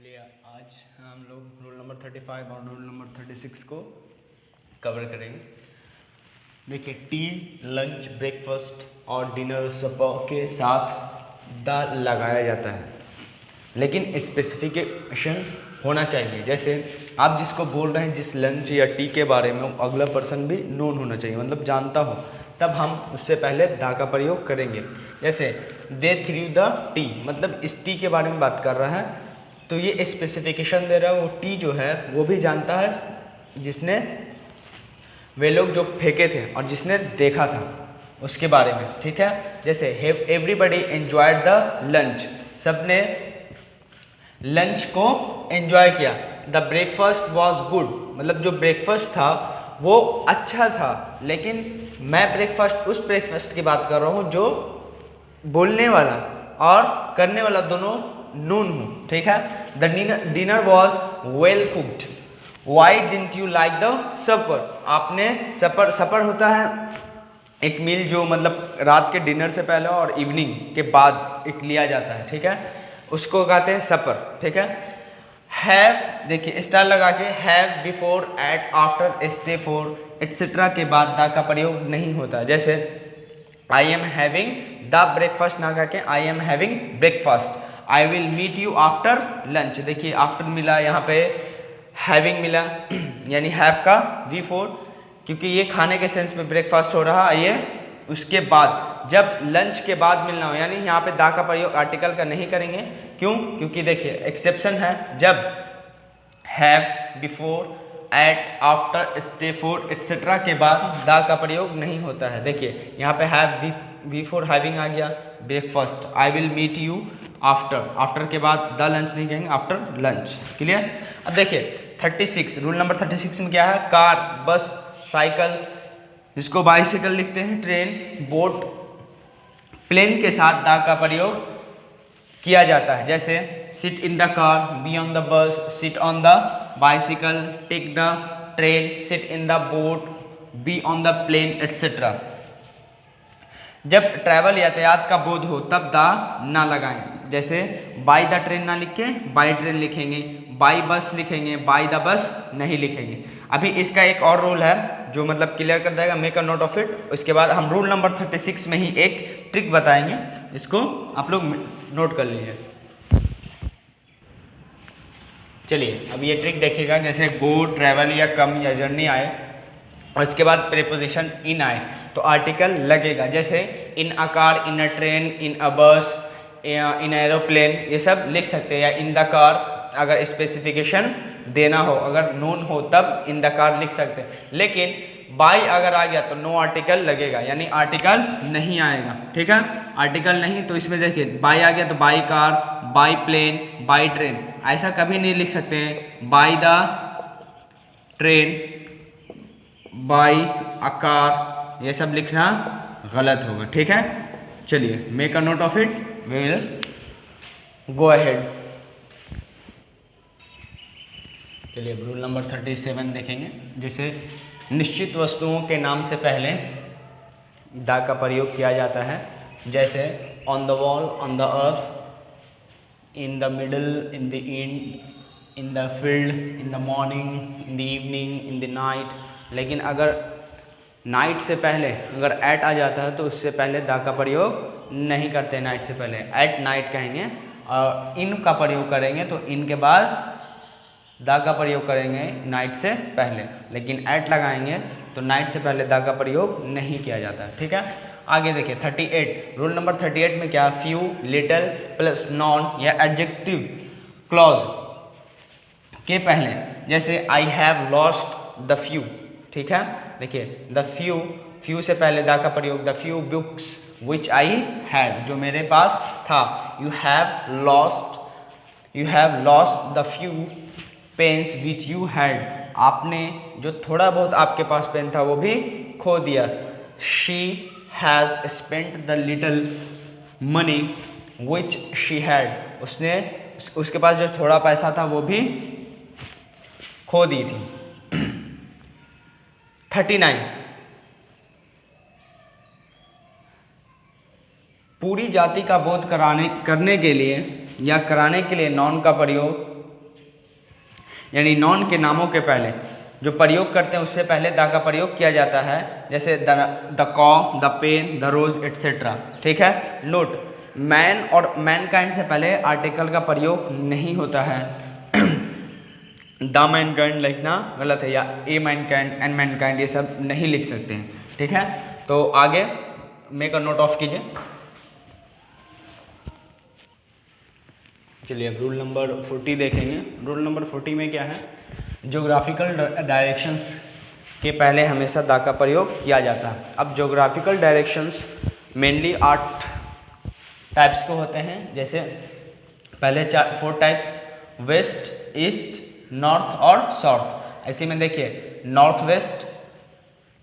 चलिए आज हम लोग रूल नंबर 35 और रूल नंबर 36 को कवर करेंगे। देखिए, टी, लंच, ब्रेकफास्ट और डिनर सपर के साथ द लगाया जाता है, लेकिन स्पेसिफिकेशन होना चाहिए। जैसे आप जिसको बोल रहे हैं, जिस लंच या टी के बारे में, अगला पर्सन भी नोन होना चाहिए, मतलब जानता हो, तब हम उससे पहले द का प्रयोग करेंगे। जैसे दे थ्रू द टी, मतलब इस टी के बारे में बात कर रहा है, तो ये स्पेसिफिकेशन दे रहा है। वो टी जो है वो भी जानता है, जिसने वे लोग जो फेंके थे और जिसने देखा था उसके बारे में, ठीक है। जैसे एवरीबडी एंजॉयड द लंच, सबने लंच को एंजॉय किया। द ब्रेकफास्ट वॉज गुड, मतलब जो ब्रेकफास्ट था वो अच्छा था, लेकिन मैं ब्रेकफास्ट उस ब्रेकफास्ट की बात कर रहा हूँ जो बोलने वाला और करने वाला दोनों नून हूँ, ठीक है। The dinner was well cooked, why didn't you like the supper, आपने सपर होता है एक मील जो मतलब रात के डिनर से पहले और इवनिंग के बाद एक लिया जाता है, ठीक है, उसको कहते हैं सपर, ठीक है। हैव, देखिए स्टार लगा के, have, before, eat, after, stay for etcetera के बाद द का प्रयोग नहीं होता। जैसे I am having the breakfast ना कह के I am having breakfast. I will meet you after lunch, देखिए आफ्टर मिला, यहाँ पे हैविंग मिला, यानी हैव का बिफोर, क्योंकि ये खाने के सेंस में ब्रेकफास्ट हो रहा है, ये उसके बाद, जब लंच के बाद मिलना हो, यानी यहाँ पे दा का प्रयोग आर्टिकल का नहीं करेंगे। क्यों? क्योंकि देखिए एक्सेप्शन है, जब have, before, eat, after, stay for etcetera के बाद दा का प्रयोग नहीं होता है। देखिए यहाँ पे हैव, बिफोर हैविंग आ गया, breakfast, I will meet you after, after के बाद द लंच नहीं कहेंगे, आफ्टर लंच, क्लियर। अब देखिए 36, रूल नंबर 36 में क्या है, कार, बस, साइकिल, जिसको बाइसिकल लिखते हैं, ट्रेन, बोट, प्लेन के साथ द का प्रयोग किया जाता है। जैसे sit in the car, be on the bus, sit on the bicycle, take the train, sit in the boat, be on the plane etcetera. जब ट्रैवल यातायात का बोध हो तब द ना लगाएं। जैसे बाय द ट्रेन ना लिख के बाय ट्रेन लिखेंगे, बाय बस लिखेंगे, बाय द बस नहीं लिखेंगे। अभी इसका एक और रूल है जो मतलब क्लियर कर देगा, make a note of it. उसके बाद हम रूल नंबर 36 में ही एक ट्रिक बताएंगे, इसको आप लोग नोट कर लीजिए। चलिए अब ये ट्रिक देखिएगा। जैसे गो, ट्रैवल या कम या जर्नी आए और इसके बाद प्रीपोजिशन इन आए तो आर्टिकल लगेगा। जैसे इन a car, in a train, इन अ बस, इन एरोप्लेन, ये सब लिख सकते हैं। या इन द कार, अगर स्पेसिफिकेशन देना हो, अगर नोन हो तब इन द कार लिख सकते हैं। लेकिन बाय अगर आ गया तो नो आर्टिकल लगेगा, यानी आर्टिकल नहीं आएगा, ठीक है। आर्टिकल नहीं तो इसमें देखिए बाय आ गया तो by car, by plane, by train, ऐसा कभी नहीं लिख सकते हैं। By the train, by a car, ये सब लिखना गलत होगा, ठीक है। चलिए make a note of it, we will go ahead. चलिए रूल नंबर 37 देखेंगे। जैसे निश्चित वस्तुओं के नाम से पहले द का प्रयोग किया जाता है। जैसे on the wall, on the earth, in the middle, in the end, in the field, in the morning, in the evening, in the night. लेकिन अगर नाइट से पहले अगर एट आ जाता है तो उससे पहले द का प्रयोग नहीं करते, नाइट से पहले एट नाइट कहेंगे। और इन का प्रयोग करेंगे तो इन के बाद द का प्रयोग करेंगे नाइट से पहले, लेकिन एट लगाएंगे तो नाइट से पहले द का प्रयोग नहीं किया जाता है, ठीक है। आगे देखिए 38, रूल नंबर 38 में क्या, फ्यू, लिटिल प्लस नॉन या एडजेक्टिव क्लॉज के पहले। जैसे I have lost the few, ठीक है। देखिए द फ्यू, फ्यू से पहले द का प्रयोग, the few books which I had, जो मेरे पास था। You have lost the few pens which you had, आपने जो थोड़ा बहुत आपके पास पेन था वो भी खो दिया। She has spent the little money which she had, उसने उसके पास जो थोड़ा पैसा था वो भी खो दी थी। 39, पूरी जाति का बोध करने के लिए या कराने के लिए नॉन का प्रयोग यानी नॉन के नामों के पहले जो प्रयोग करते हैं उससे पहले द का प्रयोग किया जाता है, जैसे the cow, the pen, the rose etcetera. ठीक है। नोट, मैन और मैनकाइंड से पहले आर्टिकल का प्रयोग नहीं होता है। द मैनकाइंड लिखना गलत है, या ए मैनकाइंड, एन मैनकाइंड, ये सब नहीं लिख सकते हैं। ठीक है। तो आगे मेक अ नोट ऑफ कीजिए। चलिए अब रूल नंबर 40 देखेंगे। रूल नंबर 40 में क्या है, ज्योग्राफिकल डायरेक्शंस के पहले हमेशा द का प्रयोग किया जाता है। अब ज्योग्राफिकल डायरेक्शंस मेनली 8 टाइप्स को होते हैं, जैसे पहले 4 टाइप्स, वेस्ट, ईस्ट, नॉर्थ और साउथ। ऐसे में देखिए नॉर्थ वेस्ट,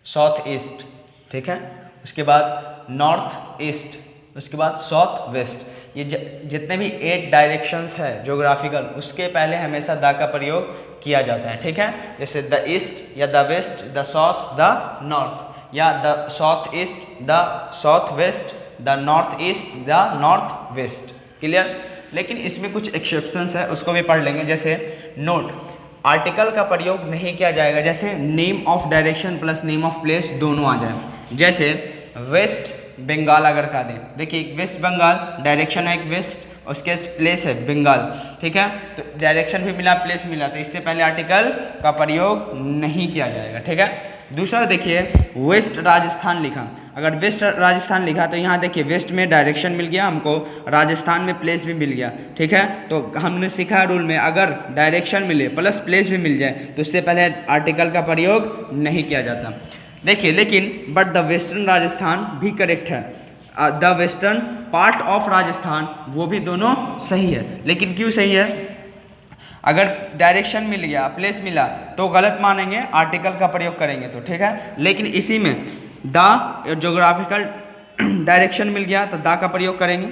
साउथ ईस्ट। ठीक है। उसके बाद नॉर्थ ईस्ट, उसके बाद साउथ वेस्ट। ये जितने भी 8 डायरेक्शंस है ज्योग्राफिकल, उसके पहले हमेशा द का प्रयोग किया जाता है। ठीक है। जैसे द ईस्ट या the west, the south, the north, या the south east, the south west, the north east, the north west. Clear. लेकिन इसमें कुछ एक्सेप्शंस है, उसको भी पढ़ लेंगे। जैसे नोट, आर्टिकल का प्रयोग नहीं किया जाएगा जैसे name of direction plus name of place दोनों आ जाए। जैसे वेस्ट बंगाल अगर कहा दें, देखिए वेस्ट बंगाल डायरेक्शन है एक वेस्ट, उसके प्लेस है बंगाल। ठीक है। तो डायरेक्शन भी मिला, प्लेस मिला, तो इससे पहले आर्टिकल का प्रयोग नहीं किया जाएगा। ठीक है। दूसरा देखिए वेस्ट राजस्थान लिखा, अगर वेस्ट राजस्थान लिखा तो यहाँ देखिए वेस्ट में डायरेक्शन मिल गया हमको, राजस्थान में प्लेस भी मिल गया। ठीक है। तो हमने सीखा रूल में अगर डायरेक्शन मिले प्लस प्लेस भी मिल जाए तो उससे पहले आर्टिकल का प्रयोग नहीं किया जाता। देखिए लेकिन बट द वेस्टर्न राजस्थान भी करेक्ट है, the western part of Rajasthan, वो भी दोनों सही है। लेकिन क्यों सही है, अगर डायरेक्शन मिल गया, प्लेस मिला तो गलत मानेंगे, आर्टिकल का प्रयोग करेंगे तो। ठीक है। लेकिन इसी में द ज्योग्राफिकल डायरेक्शन मिल गया तो द का प्रयोग करेंगे।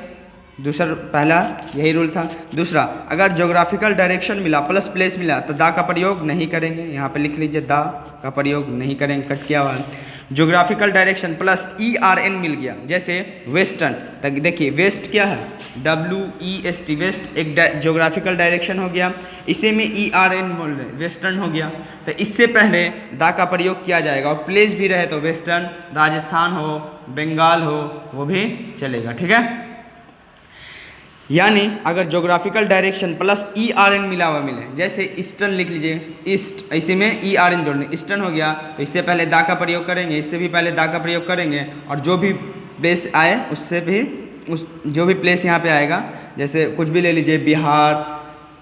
दूसरा, पहला यही रूल था। दूसरा, अगर ज्योग्राफिकल डायरेक्शन मिला प्लस प्लेस मिला तो द का प्रयोग नहीं करेंगे। यहाँ पे लिख लीजिए द का प्रयोग नहीं करेंगे, कट किया हुआ। ज्योग्राफिकल डायरेक्शन प्लस ERN मिल गया, जैसे वेस्टर्न, देखिए वेस्ट क्या है, WEST, वेस्ट एक ज्योग्राफिकल डायरेक्शन हो गया, इसे में ERN बोल रहे, वेस्टर्न हो गया। तो इससे पहले द का प्रयोग किया जाएगा, और प्लेस भी रहे तो वेस्टर्न, राजस्थान हो, बंगाल हो, वो भी चलेगा। ठीक है। यानी अगर ज्योग्राफिकल डायरेक्शन प्लस ERN मिला हुआ मिले, जैसे ईस्टर्न लिख लीजिए, ईस्ट, ऐसे में ERN जोड़ने, ईस्टर्न हो गया तो इससे पहले द का प्रयोग करेंगे, इससे भी पहले द का प्रयोग करेंगे, और जो भी प्लेस आए उससे भी जो भी प्लेस यहाँ पे आएगा, जैसे कुछ भी ले लीजिए, बिहार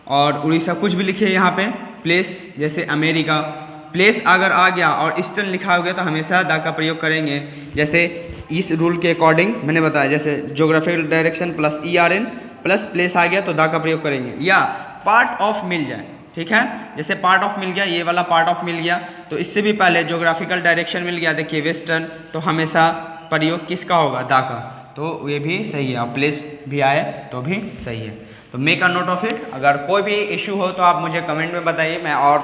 और उड़ीसा, कुछ भी लिखिए यहाँ पे प्लेस, जैसे अमेरिका, प्लेस अगर आ गया और ईस्टर्न लिखा हो गया तो हमेशा द का प्रयोग करेंगे। जैसे इस रूल के अकॉर्डिंग मैंने बताया, जैसे geographical direction plus ERN plus place आ गया तो द का प्रयोग करेंगे, या पार्ट ऑफ मिल जाए। ठीक है। जैसे पार्ट ऑफ मिल गया, ये वाला पार्ट ऑफ मिल गया, तो इससे भी पहले ज्योग्राफिकल डायरेक्शन मिल गया, देखिए वेस्टर्न, तो हमेशा प्रयोग किसका होगा, द का, तो ये भी सही है। और प्लेस भी आए तो भी सही है। तो make a note of it. अगर कोई भी इशू हो तो आप मुझे कमेंट में बताइए, मैं और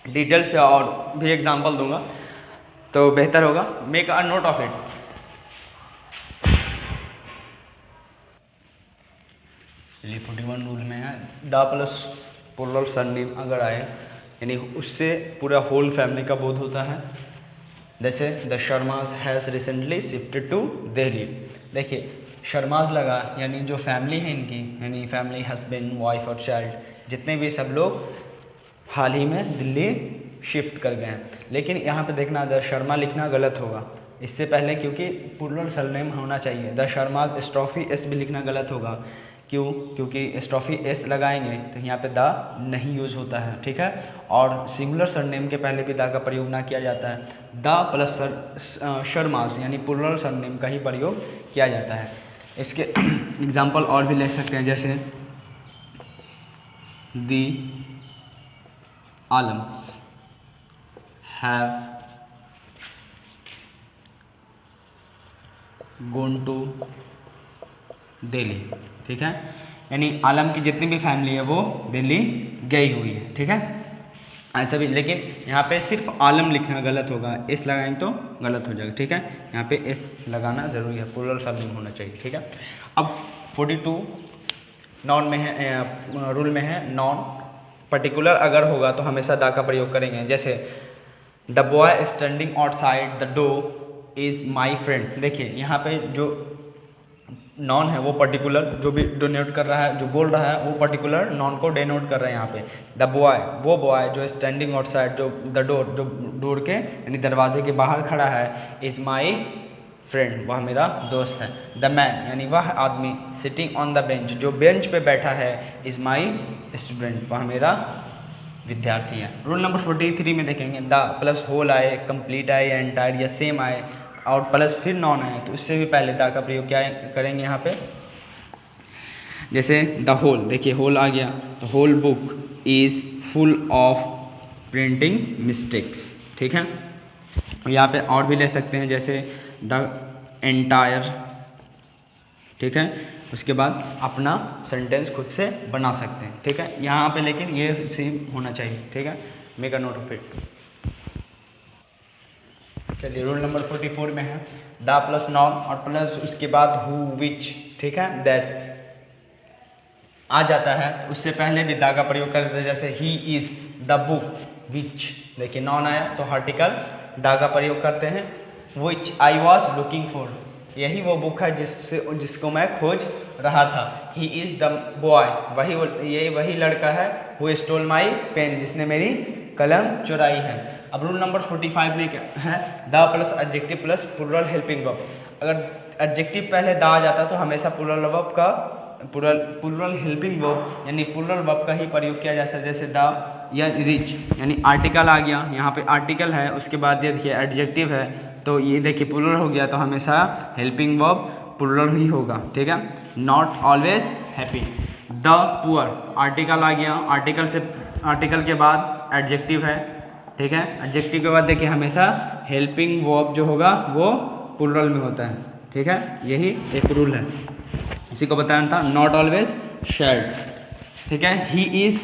डिटेल से और भी एग्जाम्पल दूंगा तो बेहतर होगा। Make a note of it. चलिए 41 रूल में है, द प्लस प्लूरल सरनेम अगर आए, यानी उससे पूरा होल फैमिली का बोध होता है। जैसे the Sharmas has recently shifted to Delhi, देखिए शर्माज लगा, यानी जो फैमिली है इनकी, यानी फैमिली, हस्बैंड, वाइफ और चाइल्ड, जितने भी सब लोग हाल ही में दिल्ली शिफ्ट कर गए हैं। लेकिन यहाँ पे देखना द शर्मा लिखना गलत होगा इससे पहले, क्योंकि प्लूरल सरनेम होना चाहिए। द शर्माज स्ट्रॉफी एस भी लिखना गलत होगा, क्यों, क्योंकि स्ट्रॉफी एस लगाएंगे तो यहाँ पे द नहीं यूज़ होता है। ठीक है। और सिंगुलर सरनेम के पहले भी द का प्रयोग ना किया जाता है, द प्लस शर्माज यानी प्लूरल सरनेम का ही प्रयोग किया जाता है। इसके एग्जाम्पल और भी ले सकते हैं, जैसे दी आलम्स हैव गोन टू दिल्ली। ठीक है। यानी आलम की जितनी भी फैमिली है वो दिल्ली गई हुई है। ठीक है। ऐसा भी, लेकिन यहाँ पे सिर्फ आलम लिखना गलत होगा, एस लगाएंगे तो गलत हो जाएगा। ठीक है। यहाँ पे एस लगाना ज़रूरी है, प्लूरल सरनेम होना चाहिए। ठीक है। अब 42 नॉन में है, रूल में है नॉन पर्टिकुलर अगर होगा तो हमेशा द का प्रयोग करेंगे। जैसे the boy standing outside the door is my friend. देखिए यहाँ पे जो नॉन है वो पर्टिकुलर जो भी डोनेट कर रहा है, जो बोल रहा है वो पर्टिकुलर नॉन को डेनोट कर रहा है। यहाँ पे द बॉय, वो बॉय जो स्टैंडिंग आउटसाइड, जो द डोर, जो डोर के यानी दरवाजे के बाहर खड़ा है, इज़ माई फ्रेंड, वह मेरा दोस्त है। द मैन यानी वह आदमी, सिटिंग ऑन द बेंच, जो बेंच पे बैठा है, इज़ माई स्टूडेंट, वह मेरा विद्यार्थी है। रूल नंबर 43 में देखेंगे द प्लस होल आए, कंप्लीट आए या एंटायर या सेम आए और प्लस फिर नॉन आए तो उससे भी पहले द का प्रयोग क्या करेंगे यहाँ पे। जैसे द होल, देखिए होल आ गया तो whole book is full of printing mistakes, ठीक है। यहाँ पे और भी ले सकते हैं जैसे द एंटायर, ठीक है। उसके बाद अपना सेंटेंस खुद से बना सकते हैं, ठीक है। यहाँ पे लेकिन ये सेम होना चाहिए, ठीक है। Make a note of it. चलिए रूल नंबर 44 में है द प्लस नॉन और प्लस उसके बाद हु विच, ठीक है, दैट आ जाता है। उससे पहले भी द का प्रयोग करते हैं। जैसे he is the book which, देखिए नॉन आया तो आर्टिकल द का प्रयोग करते हैं। विच आई वॉज लुकिंग फॉर, यही वो बुक है जिसको मैं खोज रहा था। ही इज़ द बॉय, वही लड़का है। हु स्टोल माई पेन, जिसने मेरी कलम चुराई है। अब रूल नंबर 45 में क्या है, the plus adjective plus plural helping verb. अगर एडजेक्टिव पहले द आ जाता तो हमेशा प्लूरल वर्ब का प्लूरल हेल्पिंग वर्ब यानी प्लूरल वर्ब का ही प्रयोग किया जा सकता है। जैसे द या रिच यानी आर्टिकल आ गया, यहाँ पे आर्टिकल है, उसके बाद ये देखिए एडजेक्टिव है तो ये देखिए प्लूरल हो गया तो हमेशा हेल्पिंग वर्ब प्लूरल ही होगा, ठीक है। Not always happy, the poor article आ गया, आर्टिकल के बाद एडजेक्टिव है, ठीक है। एडजेक्टिव के बाद देखिए हमेशा हेल्पिंग वर्ब जो होगा वो प्लूरल में होता है, ठीक है। यही एक रूल है, इसी को बताना था। नॉट ऑलवेज शेयर्ड, ठीक है। ही इज़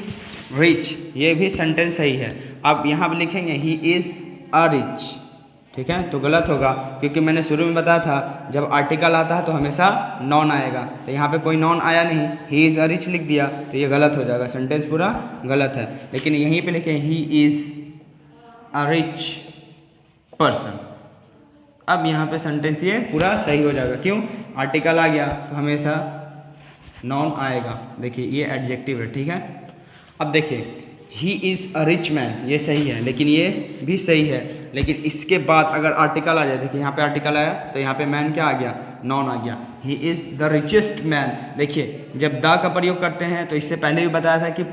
रिच, ये भी सेंटेंस सही है। अब यहाँ पर लिखेंगे ही इज़ अ रिच, ठीक है, तो गलत होगा क्योंकि मैंने शुरू में बताया था जब आर्टिकल आता है तो हमेशा नॉन आएगा, तो यहाँ पे कोई नॉन आया नहीं, ही इज़ अ रिच लिख दिया तो ये गलत हो जाएगा, सेंटेंस पूरा गलत है। लेकिन यहीं पे लिखें he is a rich person, अब यहाँ पे सेंटेंस ये पूरा सही हो जाएगा। क्यों, आर्टिकल आ गया तो हमेशा नॉन आएगा। देखिए ये एडजेक्टिव है, ठीक है। अब देखिए he is a rich man, ये सही है, लेकिन ये भी सही है, लेकिन इसके बाद अगर आर्टिकल आ जाए, देखिए यहाँ पे आर्टिकल आया तो यहाँ पे मैन क्या आ गया, नॉन आ गया। He is the richest man, देखिए जब द का प्रयोग करते हैं तो इससे पहले भी बताया था कि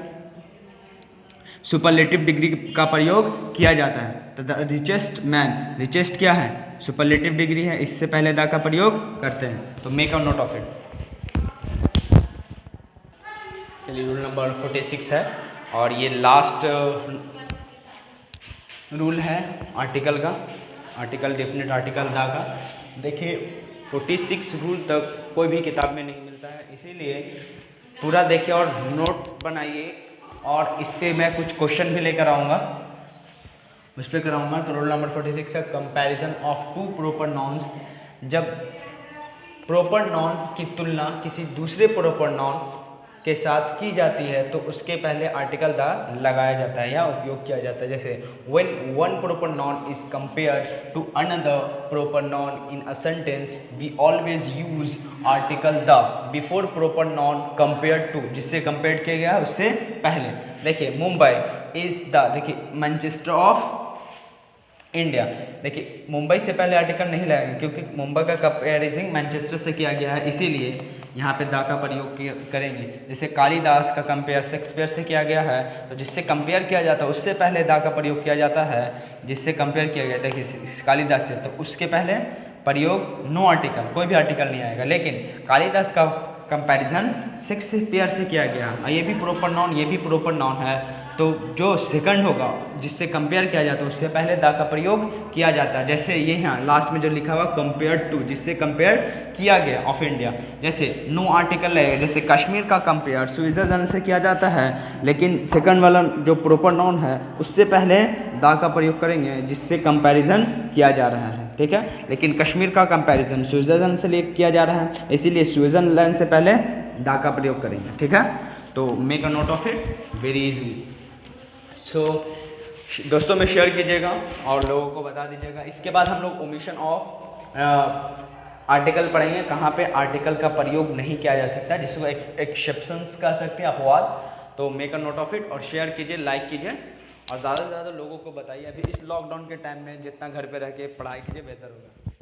सुपरलेटिव डिग्री का प्रयोग किया जाता है। तो द रिचेस्ट मैन, रिचेस्ट क्या है, सुपरलेटिव डिग्री है, इससे पहले द का प्रयोग करते हैं। तो make a note of it. चलिए रूल नंबर 46 है और ये लास्ट रूल है आर्टिकल का, आर्टिकल डेफिनेट आर्टिकल द का। देखिए 46 रूल तक कोई भी किताब में नहीं मिलता है, इसीलिए पूरा देखिए और नोट बनाइए और इस पर मैं कुछ क्वेश्चन भी लेकर आऊँगा, उस पर कराऊँगा। तो रूल नंबर 46 है comparison of two proper nouns. जब प्रॉपर नाउन की तुलना किसी दूसरे प्रॉपर नाउन के साथ की जाती है तो उसके पहले आर्टिकल द लगाया जाता है या उपयोग किया जाता है। जैसे when one proper noun is compared to another proper noun in a sentence we always use article the before proper noun compared to, जिससे कंपेयर किया गया उससे पहले। देखिए मुंबई इज द, देखिए मैनचेस्टर ऑफ इंडिया, देखिए मुंबई से पहले आर्टिकल नहीं लगाएंगे क्योंकि मुंबई का कंपेरिजन मैनचेस्टर से किया गया है, इसीलिए यहाँ पे द का प्रयोग करेंगे। जैसे कालिदास का कंपेयर शेक्सपियर से किया गया है तो जिससे कंपेयर किया जाता है उससे पहले द का प्रयोग किया जाता है, जिससे कंपेयर किया गया देखिए कालिदास से, तो उसके पहले प्रयोग नो आर्टिकल, कोई भी आर्टिकल नहीं आएगा। लेकिन कालिदास का कंपैरिजन शेक्सपियर से किया गया, ये भी प्रॉपर नाउन, ये भी प्रॉपर नाउन है, तो जो सेकंड होगा जिससे कंपेयर किया जाता है उससे पहले द का प्रयोग किया जाता है। जैसे ये यहाँ लास्ट में जो लिखा हुआ कंपेयर टू, जिससे कंपेयर किया गया ऑफ इंडिया, जैसे नो आर्टिकल है। जैसे कश्मीर का कंपेयर स्विट्जरलैंड से किया जाता है, लेकिन सेकंड वाला जो प्रॉपर नाउन है उससे पहले द का प्रयोग करेंगे जिससे कंपैरिजन किया जा रहा है, ठीक है। लेकिन कश्मीर का कंपैरिजन स्विट्जरलैंड से किया जा रहा है, इसीलिए स्विट्जरलैंड से पहले द का प्रयोग करेंगे, ठीक है। तो make a note of it very easily. दोस्तों में शेयर कीजिएगा और लोगों को बता दीजिएगा। इसके बाद हम लोग ओमिशन ऑफ आर्टिकल पढ़ेंगे, कहाँ पे आर्टिकल का प्रयोग नहीं किया जा सकता, जिसको एक्सेप्शंस कह सकते हैं, अपवाद। तो make a note of it और शेयर कीजिए, लाइक कीजिए और ज़्यादा से ज़्यादा लोगों को बताइए। अभी इस लॉकडाउन के टाइम में जितना घर पे रह के पढ़ाई कीजिए बेहतर होगा।